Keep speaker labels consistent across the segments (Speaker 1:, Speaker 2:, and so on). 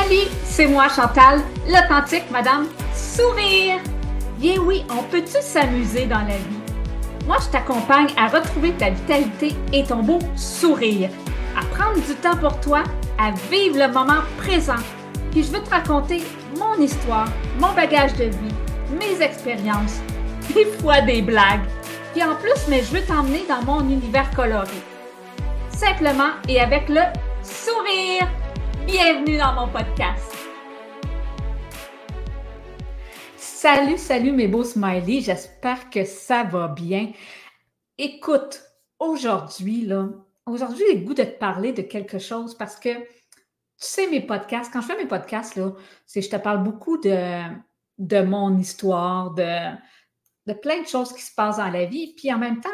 Speaker 1: Salut, c'est moi Chantal, l'authentique Madame Sourire. Bien oui, on peut-tu s'amuser dans la vie? Moi, je t'accompagne à retrouver ta vitalité et ton beau sourire, à prendre du temps pour toi, à vivre le moment présent. Puis je veux te raconter mon histoire, mon bagage de vie, mes expériences, des fois des blagues. Puis en plus, mais je veux t'emmener dans mon univers coloré. Simplement et avec le sourire. Bienvenue dans mon podcast. Salut mes beaux smileys, j'espère que ça va bien. Écoute, aujourd'hui, j'ai le goût de te parler de quelque chose parce que, tu sais, mes podcasts, quand je fais mes podcasts, je te parle beaucoup de mon histoire, de plein de choses qui se passent dans la vie, puis en même temps,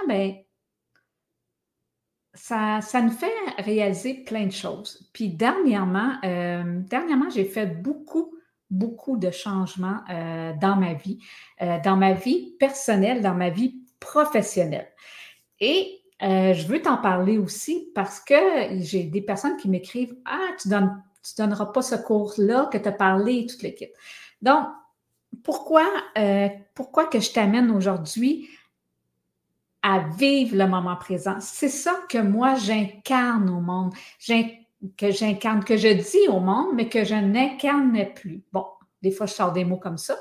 Speaker 1: ça nous fait réaliser plein de choses. Puis dernièrement, j'ai fait beaucoup de changements dans ma vie personnelle, dans ma vie professionnelle. Et je veux t'en parler aussi parce que j'ai des personnes qui m'écrivent « Ah, tu donneras pas ce cours-là que tu as parlé et toute l'équipe. » Donc, pourquoi que je t'amène aujourd'hui à vivre le moment présent? C'est ça que moi, j'incarne au monde, que je dis au monde, mais que je n'incarne plus. Bon, des fois, je sors des mots comme ça.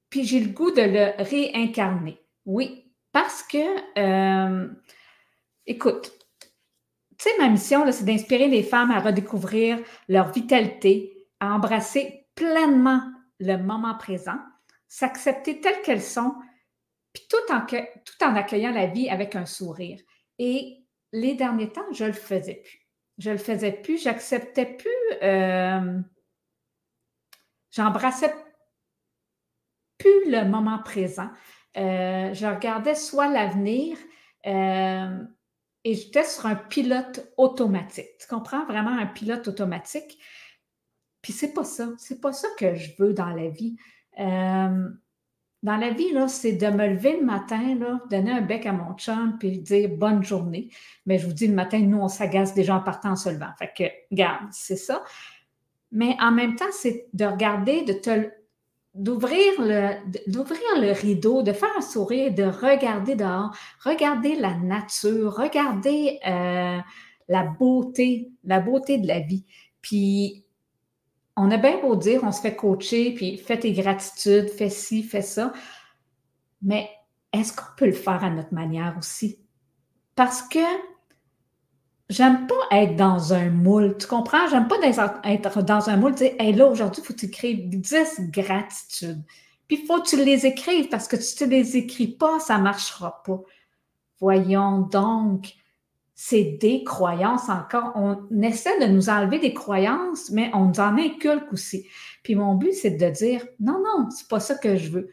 Speaker 1: Puis j'ai le goût de le réincarner. Oui, parce que, écoute, tu sais, ma mission, là, c'est d'inspirer les femmes à redécouvrir leur vitalité, à embrasser pleinement le moment présent, s'accepter telles qu'elles sont, puis tout en accueillant la vie avec un sourire. Et les derniers temps, je le faisais plus. Je le faisais plus, j'acceptais plus, j'embrassais plus le moment présent. Je regardais soit l'avenir et j'étais sur un pilote automatique. Tu comprends? Vraiment un pilote automatique. Puis c'est pas ça que je veux dans la vie. Dans la vie, là, c'est de me lever le matin, là, donner un bec à mon chum puis dire bonne journée. Mais je vous dis, le matin, nous, on s'agace déjà en partant en se levant. Fait que, regarde, c'est ça. Mais en même temps, c'est de regarder, d'ouvrir le rideau, de faire un sourire, de regarder dehors, regarder la nature, regarder la beauté de la vie. Puis, on a bien beau dire, on se fait coacher, puis fais tes gratitudes, fais ci, fais ça. Mais est-ce qu'on peut le faire à notre manière aussi? Parce que j'aime pas être dans un moule, tu comprends? J'aime pas être dans un moule, dire, hey, là, aujourd'hui, il faut que tu écrives 10 gratitudes. Puis il faut que tu les écrives parce que si tu ne les écris pas, ça ne marchera pas. Voyons donc. C'est des croyances encore. On essaie de nous enlever des croyances, mais on nous en inculque aussi. Puis mon but, c'est de dire, non, c'est pas ça que je veux.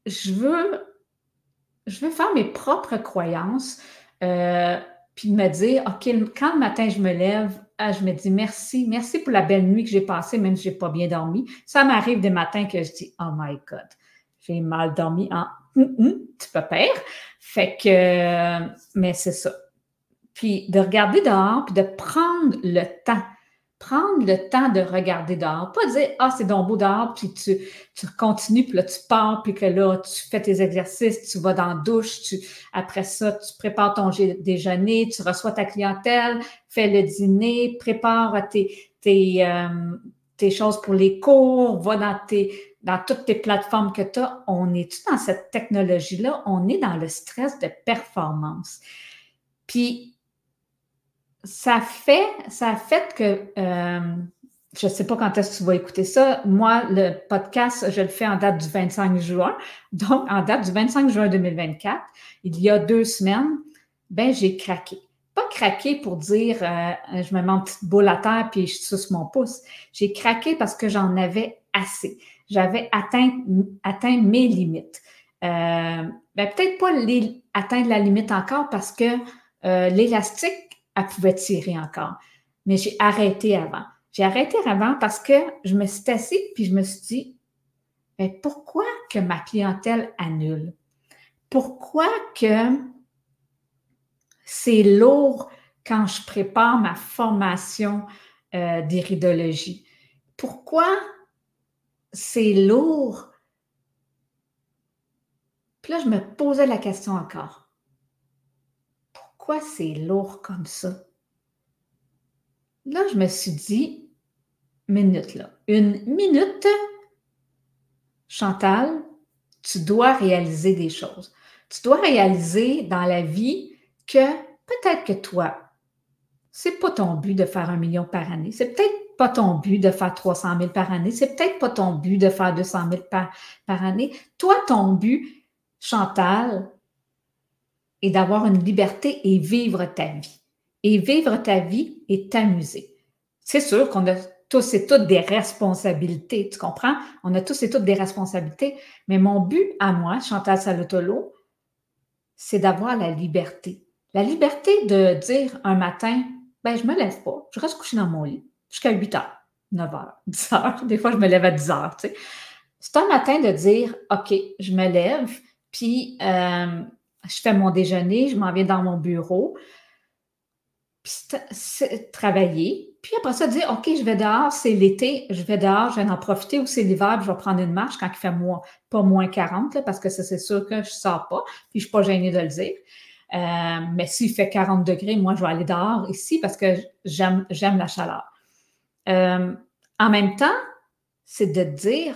Speaker 1: Je veux faire mes propres croyances, puis me dire, OK, quand le matin je me lève, je me dis merci pour la belle nuit que j'ai passée, même si je n'ai pas bien dormi. Ça m'arrive des matins que je dis, oh my God, j'ai mal dormi en tu peux perdre. Fait que, mais c'est ça. Puis de regarder dehors, puis de prendre le temps. Prendre le temps de regarder dehors. Pas dire, ah, c'est donc beau dehors, puis tu continues, puis là, tu pars, puis que là, tu fais tes exercices, tu vas dans la douche, après ça, tu prépares ton déjeuner, tu reçois ta clientèle, fais le dîner, prépare tes choses pour les cours, va dans toutes tes plateformes que tu as. On est-tu dans cette technologie-là? On est dans le stress de performance. Puis, ça a fait que, je ne sais pas quand est-ce que tu vas écouter ça. Moi, le podcast, je le fais en date du 25 juin. Donc, en date du 25 juin 2024, il y a 2 semaines, j'ai craqué. Pas craqué pour dire, je me mets une petite boule à terre puis je suce mon pouce. J'ai craqué parce que j'en avais assez. J'avais atteint mes limites. Peut-être pas atteindre la limite encore parce que l'élastique, elle pouvait tirer encore. Mais j'ai arrêté avant. J'ai arrêté avant parce que je me suis assise puis je me suis dit, pourquoi que ma clientèle annule? Pourquoi que c'est lourd quand je prépare ma formation d'iridologie. Pourquoi c'est lourd? Puis là, je me posais la question encore. Pourquoi c'est lourd comme ça? Là, je me suis dit, minute là, une minute, Chantal, tu dois réaliser des choses. Tu dois réaliser dans la vie que peut-être que toi, c'est pas ton but de faire 1 million par année. C'est peut-être pas ton but de faire 300 000 par année. C'est peut-être pas ton but de faire 200 000 par année. Toi, ton but, Chantal, est d'avoir une liberté et vivre ta vie. Et vivre ta vie et t'amuser. C'est sûr qu'on a tous et toutes des responsabilités, tu comprends? On a tous et toutes des responsabilités, mais mon but à moi, Chantal Salotolo, c'est d'avoir la liberté. La liberté de dire un matin, ben je me lève pas, je reste couché dans mon lit jusqu'à 8 heures, 9 heures, 10 heures. Des fois, je me lève à 10 heures, tu sais. C'est un matin de dire, OK, je me lève, puis je fais mon déjeuner, je m'en viens dans mon bureau, puis travailler. Puis après ça, dire, OK, je vais dehors, c'est l'été, je vais dehors, je vais en profiter, ou c'est l'hiver, puis je vais prendre une marche quand il fait pas moins 40, là, parce que ça, c'est sûr que je ne sors pas, puis je ne suis pas gênée de le dire. Mais s'il fait 40 degrés, moi, je vais aller dehors ici parce que j'aime la chaleur. En même temps, c'est de dire,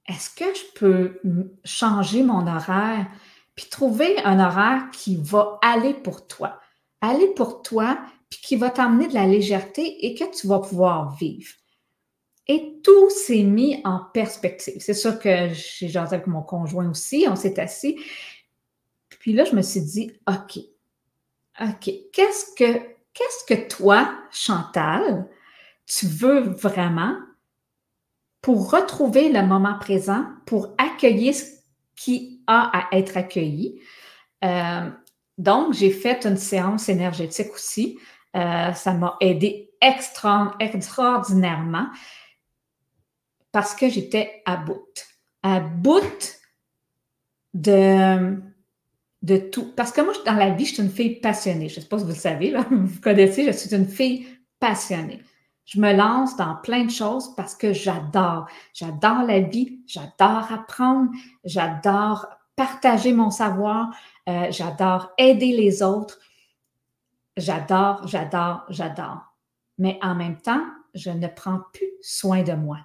Speaker 1: est-ce que je peux changer mon horaire puis trouver un horaire qui va aller pour toi? Aller pour toi, puis qui va t'emmener de la légèreté et que tu vas pouvoir vivre. Et tout s'est mis en perspective. C'est sûr que j'ai jasé avec mon conjoint aussi, on s'est assis. Puis là, je me suis dit, OK, qu'est-ce que toi, Chantal, tu veux vraiment pour retrouver le moment présent, pour accueillir ce qui a à être accueilli? Donc, j'ai fait une séance énergétique aussi. Ça m'a aidé extraordinairement parce que j'étais à bout de tout. Parce que moi, dans la vie, je suis une fille passionnée. Je ne sais pas si vous le savez, là, vous connaissez, je suis une fille passionnée. Je me lance dans plein de choses parce que j'adore. J'adore la vie, j'adore apprendre, j'adore partager mon savoir, j'adore aider les autres. J'adore. Mais en même temps, je ne prends plus soin de moi.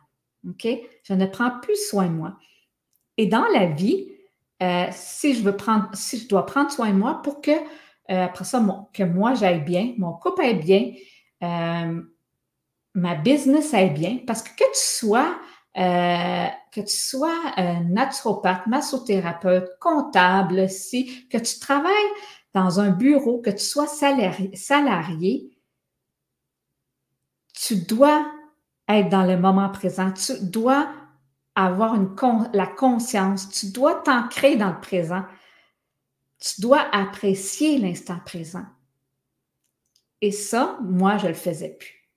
Speaker 1: OK? Je ne prends plus soin de moi. Et dans la vie, si je dois prendre soin de moi pour que, après ça, que moi j'aille bien, mon couple aille bien, ma business aille bien, parce que tu sois naturopathe, massothérapeute, comptable, que tu travailles dans un bureau, que tu sois salarié, tu dois être dans le moment présent, tu dois avoir la conscience, tu dois t'ancrer dans le présent, tu dois apprécier l'instant présent. Et ça, moi, je ne le faisais plus.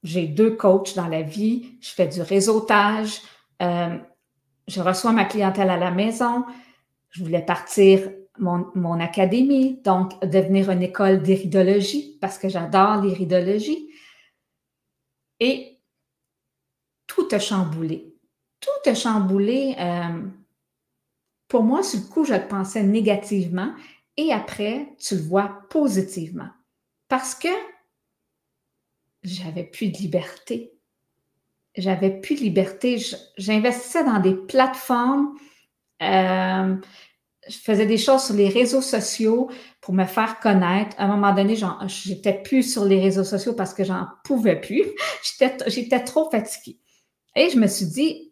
Speaker 1: J'ai 2 coachs dans la vie, je fais du réseautage, je reçois ma clientèle à la maison, je voulais partir mon académie, donc devenir une école d'iridologie parce que j'adore l'iridologie. Et tout a chamboulé. Tout a chamboulé. Pour moi, sur le coup, je le pensais négativement et après, tu le vois positivement. Parce que j'avais plus de liberté. J'avais plus de liberté. J'investissais dans des plateformes. Je faisais des choses sur les réseaux sociaux pour me faire connaître. À un moment donné, j'étais plus sur les réseaux sociaux parce que j'en pouvais plus. J'étais trop fatiguée. Et je me suis dit,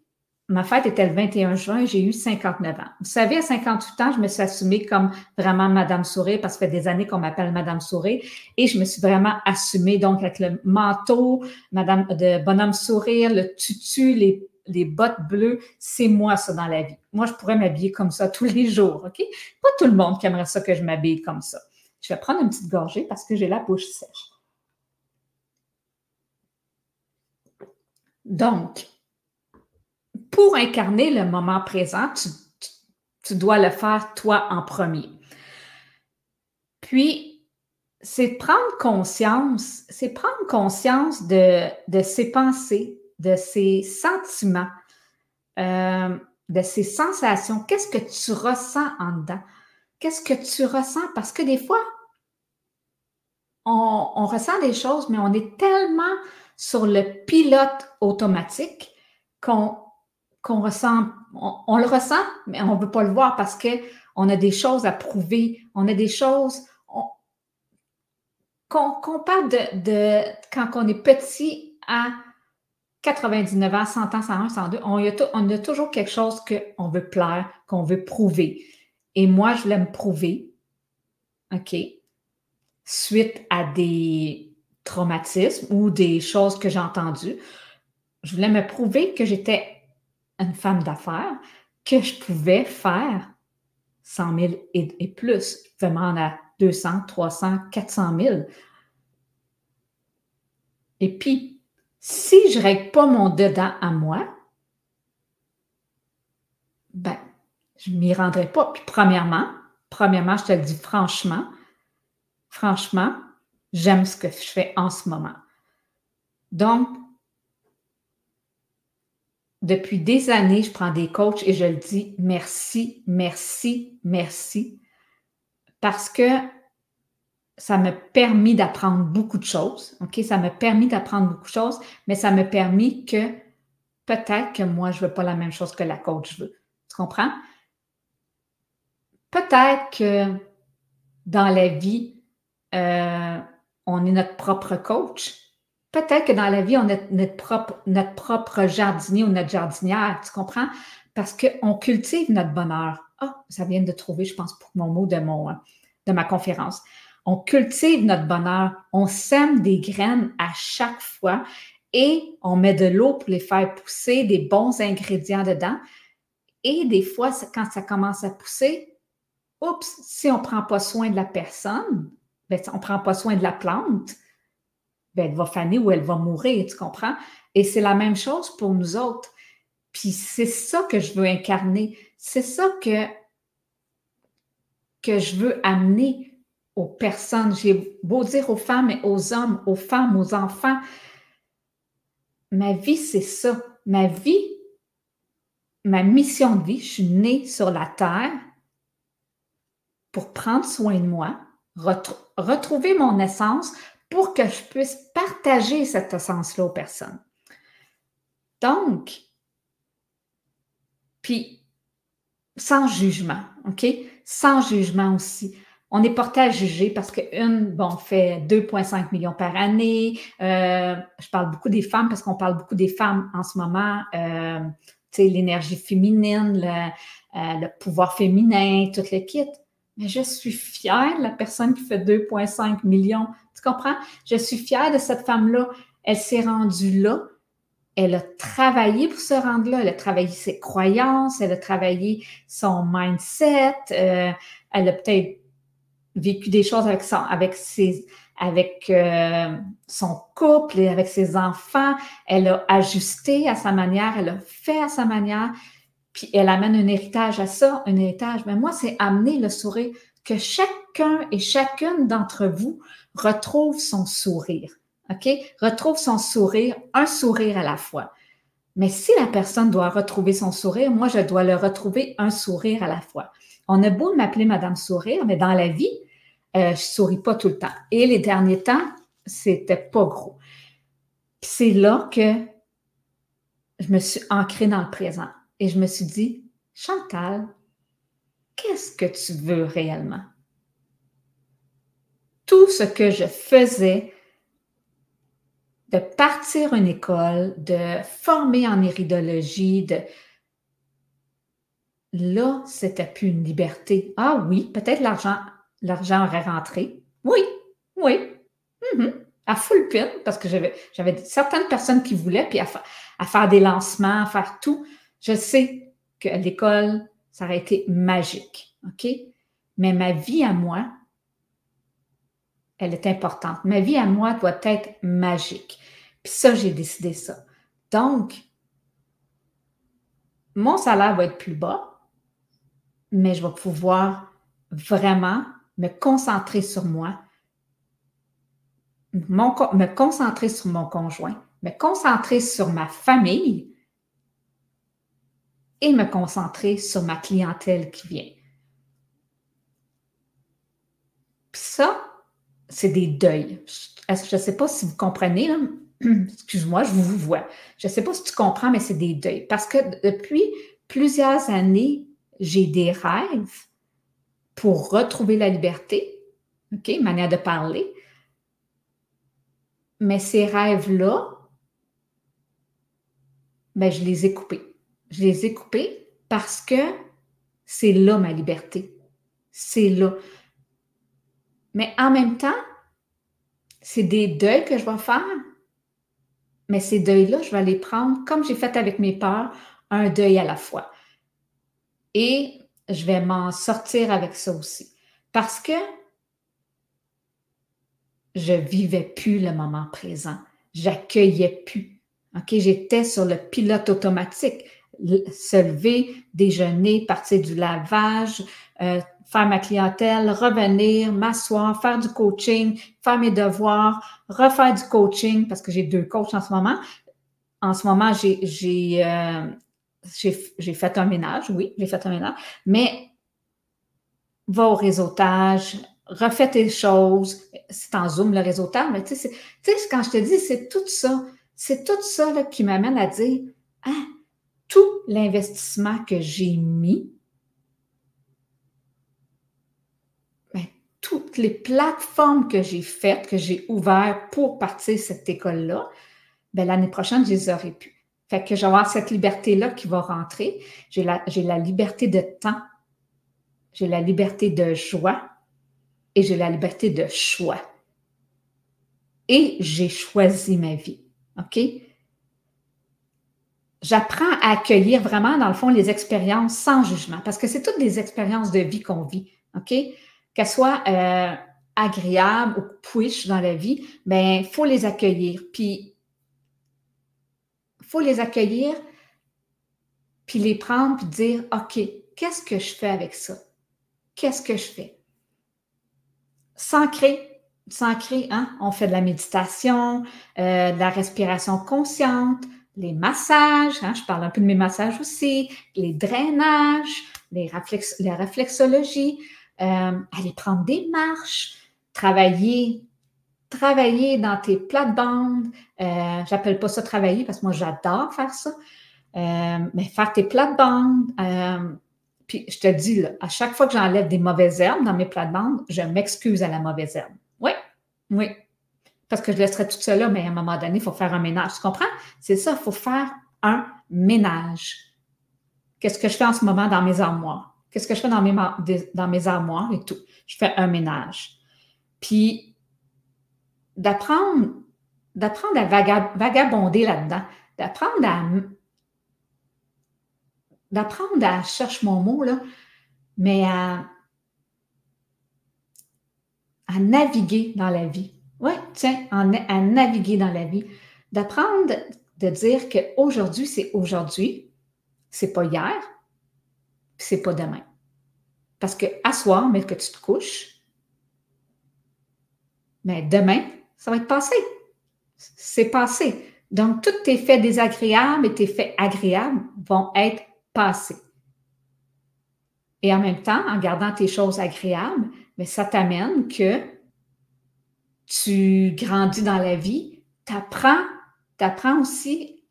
Speaker 1: ma fête était le 21 juin, j'ai eu 59 ans. Vous savez, à 58 ans, je me suis assumée comme vraiment Madame Sourire parce que ça fait des années qu'on m'appelle Madame Sourire et je me suis vraiment assumée donc avec le manteau, de Bonhomme Sourire, le tutu, les bottes bleues, c'est moi ça dans la vie. Moi, je pourrais m'habiller comme ça tous les jours, OK? Pas tout le monde qui aimerait ça que je m'habille comme ça. Je vais prendre une petite gorgée parce que j'ai la bouche sèche. Donc, pour incarner le moment présent, tu dois le faire toi en premier. Puis, c'est prendre conscience de ses pensées, de ses sentiments, de ses sensations. Qu'est-ce que tu ressens en dedans? Qu'est-ce que tu ressens? Parce que des fois, on ressent des choses, mais on est tellement sur le pilote automatique qu'on ressent, on le ressent, mais on ne veut pas le voir parce qu'on a des choses à prouver, on a des choses, qu'on parle de quand on est petit à 99 ans, 100 ans, 101, 102, on a toujours quelque chose qu'on veut plaire, qu'on veut prouver. Et moi, je voulais me prouver, OK, suite à des traumatismes ou des choses que j'ai entendues. Je voulais me prouver que j'étais une femme d'affaires, que je pouvais faire 100 000 et plus. Je pouvais m'en à 200, 300, 400 000. Et puis, si je ne règle pas mon dedans à moi, ben, je ne m'y rendrai pas. Puis premièrement, je te le dis franchement, j'aime ce que je fais en ce moment. Donc, depuis des années, je prends des coachs et je le dis merci, merci, merci, parce que ça m'a permis d'apprendre beaucoup de choses. OK? Ça m'a permis d'apprendre beaucoup de choses, mais ça m'a permis que peut-être que moi, je ne veux pas la même chose que la coach veut. Tu comprends? Peut-être que dans la vie, on est notre propre coach. Peut-être que dans la vie, on est notre propre jardinier ou notre jardinière, tu comprends? Parce qu'on cultive notre bonheur. Ah, ça vient de trouver, je pense, pour mon mot de ma conférence. On cultive notre bonheur, on sème des graines à chaque fois et on met de l'eau pour les faire pousser, des bons ingrédients dedans. Et des fois, quand ça commence à pousser, oups, si on ne prend pas soin de la personne, ben, on ne prend pas soin de la plante, ben, elle va faner ou elle va mourir, tu comprends? Et c'est la même chose pour nous autres. Puis c'est ça que je veux incarner. C'est ça que je veux amener aux personnes. J'ai beau dire aux femmes et aux hommes, aux femmes, aux enfants, ma vie, c'est ça. Ma vie, ma mission de vie, je suis née sur la terre pour prendre soin de moi, retrouver mon essence pour que je puisse partager cette essence-là aux personnes. Donc, puis sans jugement, OK? Sans jugement aussi. On est porté à juger parce qu'une, bon, fait 2,5 millions par année. Je parle beaucoup des femmes parce qu'on parle beaucoup des femmes en ce moment. Tu sais, l'énergie féminine, le pouvoir féminin, tout le kit. Mais je suis fière de la personne qui fait 2,5 millions. Tu comprends? Je suis fière de cette femme-là. Elle s'est rendue là. Elle a travaillé pour se rendre là. Elle a travaillé ses croyances. Elle a travaillé son mindset. Elle a peut-être vécu des choses avec son couple et avec ses enfants. Elle a ajusté à sa manière. Elle a fait à sa manière. Puis elle amène un héritage à ça, un héritage. Mais moi, c'est amener le sourire, que chacun et chacune d'entre vous retrouve son sourire. OK? Retrouve son sourire, un sourire à la fois. Mais si la personne doit retrouver son sourire, moi, je dois le retrouver un sourire à la fois. On a beau m'appeler Madame Sourire, mais dans la vie, je ne souris pas tout le temps. Et les derniers temps, c'était pas gros. Puis c'est là que je me suis ancrée dans le présent. Et je me suis dit, Chantal, qu'est-ce que tu veux réellement? Tout ce que je faisais, de partir une école, de former en iridologie, là, c'était plus une liberté. Ah oui, peut-être l'argent aurait rentré. Oui, oui. À full pin, parce que j'avais certaines personnes qui voulaient, puis à faire des lancements, à faire tout. Je sais que l'école, ça aurait été magique, OK? Mais ma vie à moi, elle est importante. Ma vie à moi doit être magique. Puis ça, j'ai décidé ça. Donc, mon salaire va être plus bas, mais je vais pouvoir vraiment me concentrer sur moi, me concentrer sur mon conjoint, me concentrer sur ma famille et me concentrer sur ma clientèle qui vient. Puis ça, c'est des deuils. Je ne sais pas si vous comprenez, là. Excuse-moi, je vous vois. Je ne sais pas si tu comprends, mais c'est des deuils. Parce que depuis plusieurs années, j'ai des rêves pour retrouver la liberté. OK, manière de parler. Mais ces rêves-là, ben, je les ai coupés. Je les ai coupés parce que c'est là ma liberté. C'est là. Mais en même temps, c'est des deuils que je vais faire, mais ces deuils-là, je vais les prendre comme j'ai fait avec mes peurs, un deuil à la fois. Et je vais m'en sortir avec ça aussi. Parce que je vivais plus le moment présent. J'accueillais plus. OK? J'étais sur le pilote automatique. Se lever, déjeuner, partir du lavage, faire ma clientèle, revenir, m'asseoir, faire du coaching, faire mes devoirs, refaire du coaching, parce que j'ai 2 coachs en ce moment. En ce moment, j'ai fait un ménage, oui, j'ai fait un ménage, mais va au réseautage, refais tes choses. C'est en Zoom le réseautage, mais tu sais, quand je te dis, c'est tout ça là, qui m'amène à dire, ah, tout l'investissement que j'ai mis, ben, toutes les plateformes que j'ai faites, que j'ai ouvertes pour partir cette école-là, ben, l'année prochaine, je les aurai plus. Fait que je vais avoir cette liberté-là qui va rentrer. J'ai la liberté de temps, j'ai la liberté de joie et j'ai la liberté de choix. Et j'ai choisi ma vie. OK? J'apprends à accueillir vraiment, dans le fond, les expériences sans jugement, parce que c'est toutes des expériences de vie qu'on vit. OK? Qu'elles soient agréables ou push dans la vie, bien, il faut les accueillir. Puis, il faut les accueillir, puis les prendre, puis dire, OK, qu'est-ce que je fais avec ça? Qu'est-ce que je fais? S'ancrer, hein? On fait de la méditation, de la respiration consciente, les massages, hein? Je parle un peu de mes massages aussi, les drainages, la réflexologie, aller prendre des marches, travailler dans tes plates-bandes. J'appelle pas ça travailler parce que moi, j'adore faire ça. Mais faire tes plates-bandes. Puis je te dis, là, à chaque fois que j'enlève des mauvaises herbes dans mes plates-bandes, je m'excuse à la mauvaise herbe. Oui, oui. Parce que je laisserai tout ça là, mais à un moment donné, il faut faire un ménage. Tu comprends? C'est ça, il faut faire un ménage. Qu'est-ce que je fais en ce moment dans mes armoires? Qu'est-ce que je fais dans mes armoires et tout? Je fais un ménage. Puis, d'apprendre à vagabonder là-dedans, d'apprendre à, cherche mon mot, là, mais à naviguer dans la vie. Oui, tiens, à naviguer dans la vie. D'apprendre de dire qu'aujourd'hui, c'est pas hier, puis c'est pas demain. Parce qu'à soir, mais que tu te couches, mais demain, ça va être passé. C'est passé. Donc, tous tes faits désagréables et tes faits agréables vont être passés. Et en même temps, en gardant tes choses agréables, mais ça t'amène que tu grandis dans la vie, t'apprends aussi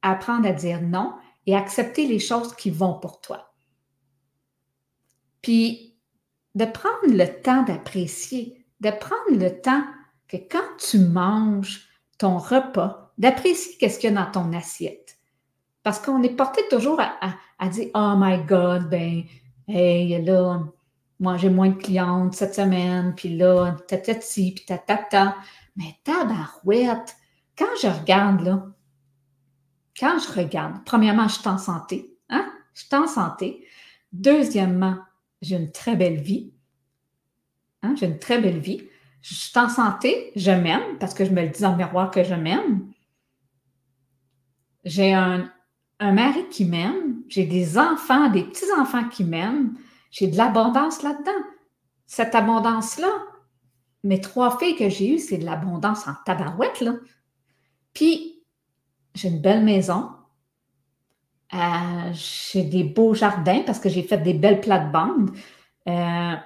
Speaker 1: à apprendre à dire non et accepter les choses qui vont pour toi. Puis, de prendre le temps d'apprécier, de prendre le temps que quand tu manges ton repas, d'apprécier qu'est-ce qu'il y a dans ton assiette. Parce qu'on est porté toujours à dire « Oh my God, ben, hey, là, moi, j'ai moins de clientes cette semaine, puis là, tatati, puis tatata. » Mais tabarouette, quand je regarde, premièrement, je suis en santé, hein? Je suis en santé. Deuxièmement, j'ai une très belle vie. Hein? J'ai une très belle vie. Je suis en santé, je m'aime, parce que je me le dis dans le miroir que je m'aime. J'ai un mari qui m'aime, j'ai des enfants, des petits-enfants qui m'aiment, j'ai de l'abondance là-dedans. cette abondance-là, mes 3 filles que j'ai eues, c'est de l'abondance en tabarouette, là. Puis, j'ai une belle maison, j'ai des beaux jardins parce que j'ai fait des belles plates-bandes. Euh,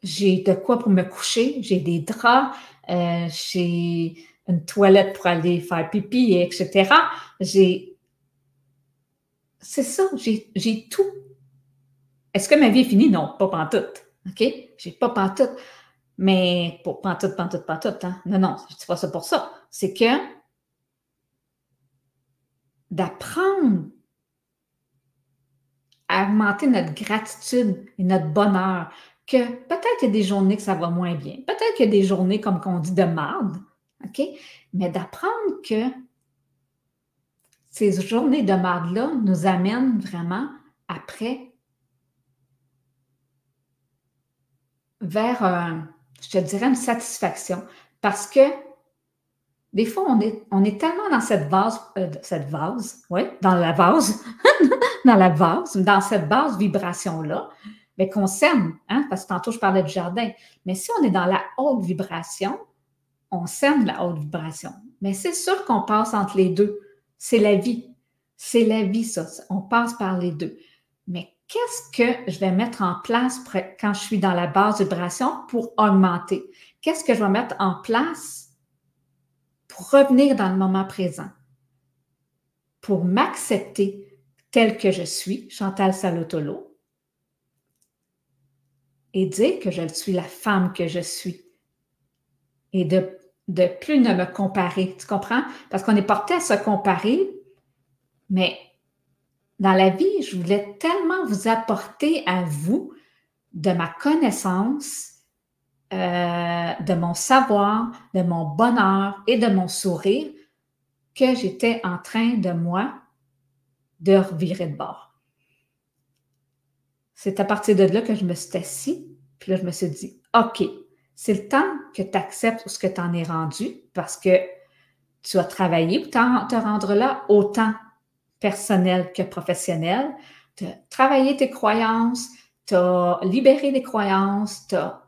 Speaker 1: j'ai de quoi pour me coucher, j'ai des draps, j'ai une toilette pour aller faire pipi, etc. J'ai, c'est ça, j'ai tout. Est-ce que ma vie est finie? Non, pas pantoute. OK? J'ai pas pantoute. Mais pas pantoute, pantoute, pantoute. Hein? Non, non, je dis pas ça pour ça. C'est que d'apprendre à augmenter notre gratitude et notre bonheur, que peut-être qu'il y a des journées que ça va moins bien, peut-être qu'il y a des journées, comme qu'on dit, de marde, OK? Mais d'apprendre que ces journées de marde-là nous amènent vraiment après vers, je te dirais, une satisfaction. Parce que des fois, on est tellement dans cette vase, oui, dans la vase, dans la vase, dans cette basse vibration-là, mais qu'on s'aime, hein, parce que tantôt, je parlais du jardin. Mais si on est dans la haute vibration, on sème la haute vibration. Mais c'est sûr qu'on passe entre les deux. C'est la vie. C'est la vie, ça. On passe par les deux. Mais qu'est-ce que je vais mettre en place quand je suis dans la basse vibration pour augmenter? Qu'est-ce que je vais mettre en place pour revenir dans le moment présent? Pour m'accepter tel que je suis, Chantal Salotolo, et dire que je suis la femme que je suis. Et de plus ne me comparer, tu comprends? Parce qu'on est porté à se comparer, mais dans la vie, je voulais tellement vous apporter à vous de ma connaissance, de mon savoir, de mon bonheur et de mon sourire que j'étais en train de moi de revirer de bord. C'est à partir de là que je me suis assise, puis là, je me suis dit, OK, c'est le temps que tu acceptes ce que tu en es rendu parce que tu as travaillé pour te rendre là, autant personnel que professionnel. Tu as travaillé tes croyances, tu as libéré des croyances, tu as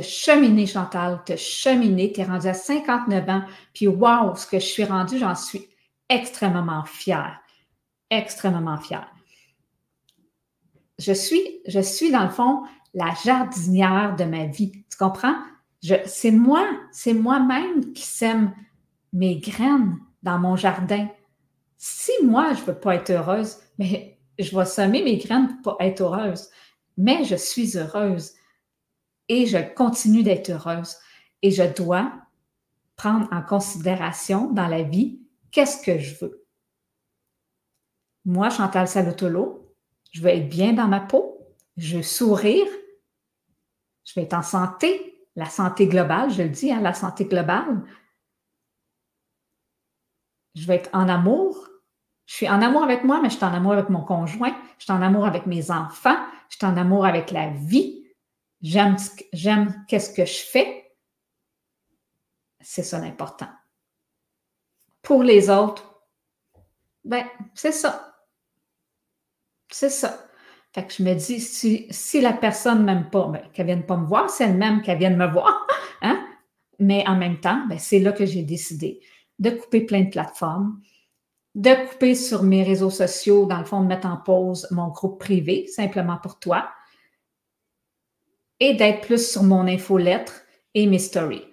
Speaker 1: cheminé, Chantal, tu as cheminé, tu es rendu à 59 ans, puis wow, ce que je suis rendue, j'en suis extrêmement fière. Extrêmement fière. Je suis dans le fond la jardinière de ma vie. Tu comprends? C'est moi-même qui sème mes graines dans mon jardin. Si moi, je ne veux pas être heureuse, mais je vais semer mes graines pour pas être heureuse. Mais je suis heureuse et je continue d'être heureuse. Et je dois prendre en considération dans la vie qu'est-ce que je veux. Moi, Chantal Salotolo, je veux être bien dans ma peau, je veux sourire, je veux être en santé, la santé globale, je le dis, hein, la santé globale. Je veux être en amour. Je suis en amour avec moi, mais je suis en amour avec mon conjoint, je suis en amour avec mes enfants, je suis en amour avec la vie. J'aime qu'est-ce que je fais. C'est ça l'important. Pour les autres, ben, c'est ça. C'est ça. Fait que je me dis, si la personne ne m'aime pas, ben, qu'elle ne vienne pas me voir, si elle m'aime, qu'elle vienne me voir. Hein? Mais en même temps, ben, c'est là que j'ai décidé de couper plein de plateformes, de couper sur mes réseaux sociaux, dans le fond, de mettre en pause mon groupe privé, simplement pour toi, et d'être plus sur mon infolettre et mes stories.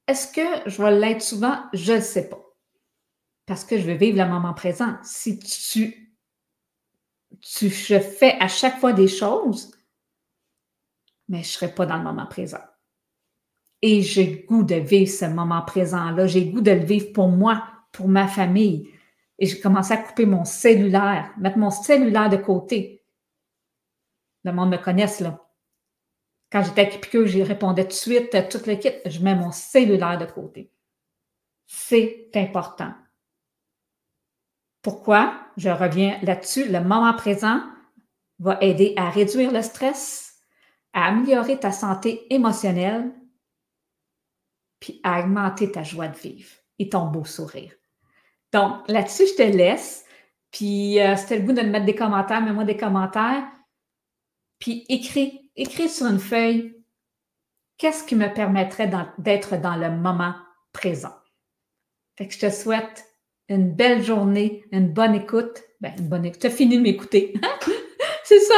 Speaker 1: Est-ce que je vais l'être souvent? Je ne sais pas. Parce que je veux vivre le moment présent. Si je fais à chaque fois des choses, mais je ne serai pas dans le moment présent. Et j'ai le goût de vivre ce moment présent-là. J'ai le goût de le vivre pour moi, pour ma famille. Et j'ai commencé à couper mon cellulaire, mettre mon cellulaire de côté. Le monde me connaisse, là. Quand j'étais à Kipikeux, j'y répondais tout de suite, tout le kit, je mets mon cellulaire de côté. C'est important. Pourquoi? Je reviens là-dessus. Le moment présent va aider à réduire le stress, à améliorer ta santé émotionnelle, puis à augmenter ta joie de vivre et ton beau sourire. Donc, là-dessus, je te laisse. Puis, si tu as le goût de me mettre des commentaires, mets-moi des commentaires. Puis, puis écris sur une feuille qu'est-ce qui me permettrait d'être dans le moment présent. Fait que je te souhaite une belle journée, une bonne écoute. Ben, une bonne écoute. Tu as fini de m'écouter. C'est ça.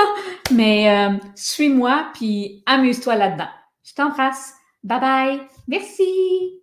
Speaker 1: Mais suis-moi, puis amuse-toi là-dedans. Je t'embrasse. Bye bye. Merci.